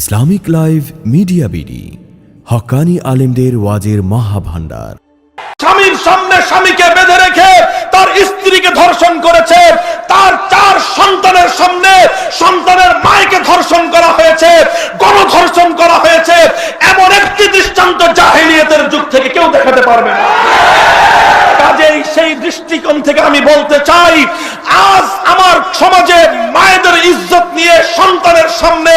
Islamic live media BD, হক্কানি আলেমদের ওয়াজের মহাভান্ডার। স্বামীর সামনে স্বামীকে বেঁধে রেখে তার স্ত্রীকে ধর্ষণ করেছে, তার 4 সন্তানের সামনে সন্তানের মাকে ধর্ষণ করা হয়েছে, গণধর্ষণ করা হয়েছে। এমন একটি দৃষ্টান্ত জাহেলিয়াতের যুগ থেকে কেউ দেখাতে পারবে না। কাজেই সেই দৃষ্টিকোণ থেকে আমি বলতে চাই, আজ আমার সমাজে মায়েদের ইজ্জত নিয়ে সন্তানের সামনে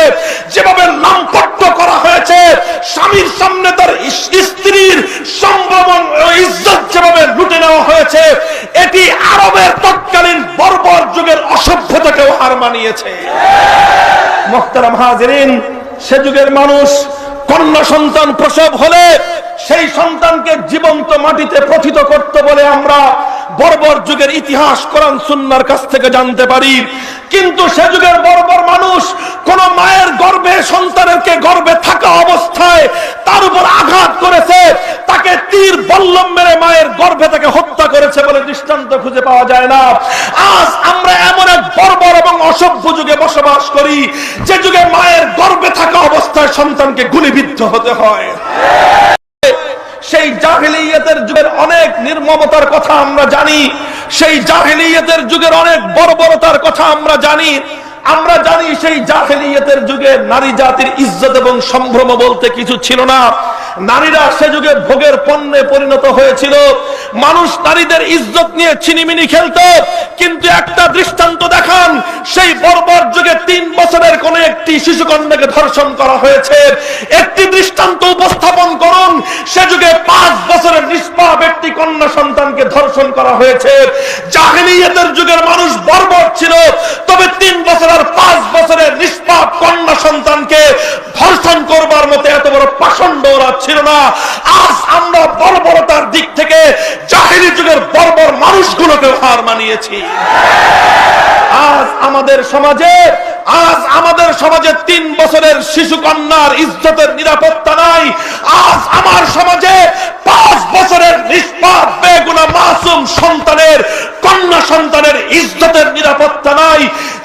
যেভাবে নামপট্ট করা হয়েছে, স্বামীর সামনে তার স্ত্রীর সম্ভ্রম ইজ্জত যেভাবে লুটে নেওয়া হয়েছে, এটি আরবের তৎকালীন বর্বর যুগের অসভ্যতাকেও হার মানিয়েছে। মুহতারাম হাজিরিন, সে যুগের মানুষ কন্যা সন্তান প্রসব হলে সেই সন্তানকে জীবন্ত মাটিতে প্রথিত করত বলে আমরা বর্বর যুগের ইতিহাস কোরআন সুন্নাহর কাছ থেকে জানতে পারি। কিন্তু সে যুগের বর্বর মানুষ কোন মায়ের গর্ভে সন্তানকে গর্ভে থাকা অবস্থায় তার উপর আঘাত করেছে, তাকে তীর বল্লম মেরে মায়ের গর্ভে তাকে হত্যা করেছে বলে দৃষ্টান্ত খুঁজে পাওয়া যায় না। আজ আমরা এমন এক বর্বর এবং অসভ্য যুগে বসবাস করি, যে যুগে মায়ের গর্ভে থাকা অবস্থায় সন্তানকে গুলিবিদ্ধ হতে হয়। সেই জাহেলিয়াতের যুগের অনেক নির্মমতার কথা আমরা জানি, সেই জাহেলিয়াতের যুগের অনেক বর্বরতার কথা আমরা জানি। আমরা জানি সেই জাহেলিয়াতের যুগে নারী জাতির ইজ্জত এবং সম্ভ্রম বলতে কিছু ছিল না। নারীরা সে যুগে ভোগের পণ্যে পরিণত হয়েছিল। মানুষ নারীদের ইজ্জত নিয়ে ছিনিমিনি খেলত। কিন্তু একটা দৃষ্টান্ত দেখান, সেই বর্বর যুগে 3 বছরের কোন একটি শিশুকন্যাকে ধর্ষণ করা হয়েছে। একটি দৃষ্টান্ত উপস্থাপন করুন, সে যুগে 5 বছরের নিষ্পাপ একটি কন্যা সন্তানকে ধর্ষণ করা হয়েছে। জাহেলিয়াতের যুগের মানুষ বর্বর ছিল, তবে 3 বছর আর 5 বছরের নিষ্পাপ কন্যা সন্তানকে ধর্ষণ করবার মতো এত বড় পাষণ্ড ওরা ছিল না। আজ আমরা বর্বরতার দিক থেকে জাহেলি যুগের বর্বর মানুষগুলোকে হার মানিয়েছি। আজ আমাদের সমাজে 3 বছরের শিশু কন্যার ইজ্জতের নিরাপত্তা নাই। আজ আমার সমাজে 5 বছরের নিষ্পাপ বেগুনা মাসুম সন্তানের কন্যা সন্তানের ইজ্জতের নিরাপত্তা নাই।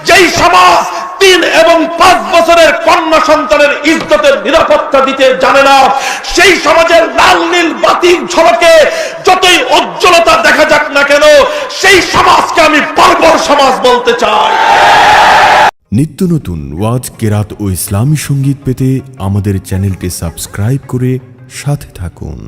যেই সমাজ 3 এবং 5 বছরের কন্যা সন্তানের ইজ্জতের নিরাপত্তা দিতে জানে না, সেই সমাজের লাল নীল বাতির ঝলকে যতই উজ্জ্বলতা দেখা যাক না কেন, সেই সমাজকে আমি বর্বর সমাজ বলতে চাই। নিত্য নতুন ওয়াজ, কেরাত ও ইসলামী সঙ্গীত পেতে আমাদের চ্যানেলটি সাবস্ক্রাইব করে সাথে থাকুন।